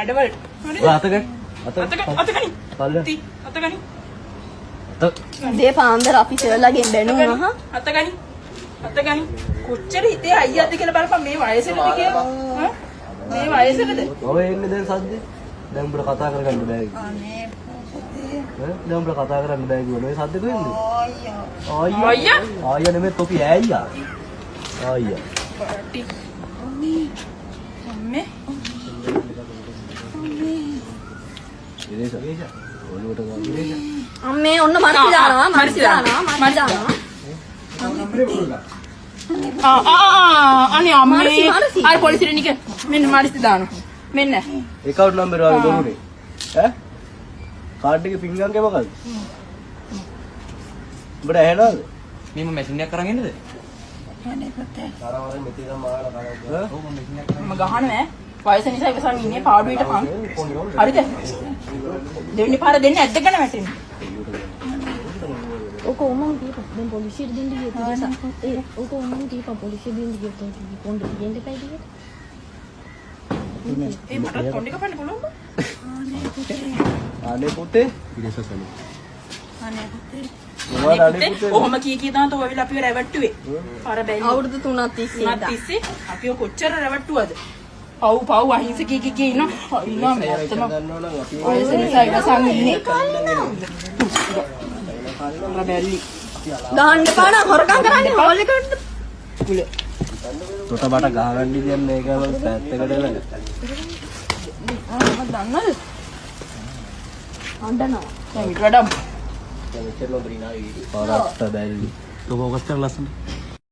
වැඩවලට. හරිද? අතකයි. අතකනි. පල්ල. අතකනි. දේ පාන්දර අපි සෙල්ලගෙන් බැනුවා. අතකනි. අතකනි. කොච්චර හිතේ අයියාද කියලා බලපන් මේ වයසේද කියලා. ඈ? මේ වයසේද? ඔය එන්නේ දැන් සද්දේ. දැන් උඹට කතා කරගන්න බෑ. අනේ දැන් උඹට කතා කරන්න බෑ කිව්වනේ. ඔය සද්දේ කොහෙන්ද? අයියා. අයියා. ආයියා නෙමෙයි තොපි ඈයියා. ආයියා. පාටි. අම්මේ. ඉරේෂ. ඔළුවට ගන්න ඉරේෂ. අම්මේ ඔන්න මර්සි දානවා. මර්සි දානවා. අනේ අම්මේ. අර පොලිසියට නික. මෙන්න මර්සි දානවා. මෙන්න. account number වල දුන්නේ. ඈ? කාඩ් එකේ පින් ගන්නේ මොකද්ද? උඹට ඇහෙනවද? මම මැෂින් එකක් අරන් එන්නද? අනේ පුතේ. තරවරෙන් මෙතන මාලා කරා. ඔව් මම මැෂින් එකක් මම ගහනවා ඈ. වයස නිසා ඉවසන් ඉන්නේ පාඩුවට පන්. හරිද? දෙවෙනි පාර දෙන්නේ ඇද්දගෙන වැටෙන්නේ. ඕක ඔමන් දීපන්. දැන් පොලිසියට දෙන්න ගියොත් ඒ ඕක ඔමන් දීපන් පොලිසියට දෙන්න ගියොත් පොන්ඩ දෙන්න එපා ඉතින්. ඒ මට පොන්ඩ කපන්න පුළුවන්ද? අනේ පුතේ. ඉරේෂ සලු. අනේ පුතේ. මොනවද අනේ පුතේ? ඔහොම කී තමයි තෝ වෙවිලා අපිව රැවට්ටුවේ. පාර බැලි. අවුරුදු 3ක් තිස්සේ ඉඳන්. තිස්සේ අපිව කොච්චර රැවට්ටුවද? පව් අහිංසකී කී ඉන්න. ඉන්නවා මේ ඇත්තම. ගන්නවනම් අපි වයස නිසා ඉවසන් ඉන්නේ. බැලි. දාන්න එපා නම් හොරකම් කරන්නේ හෝල් එකට. කුල. තොට බට ගහගන්න ඉතින් මේක පැත්තකට එලා. මම දන්නවද? අඬනවා. දැන් ඊට වඩා මෙච්චර ලොබරිනා වීඩියෝ. පාරට බැල්ලි. तो वो कच्चा लसन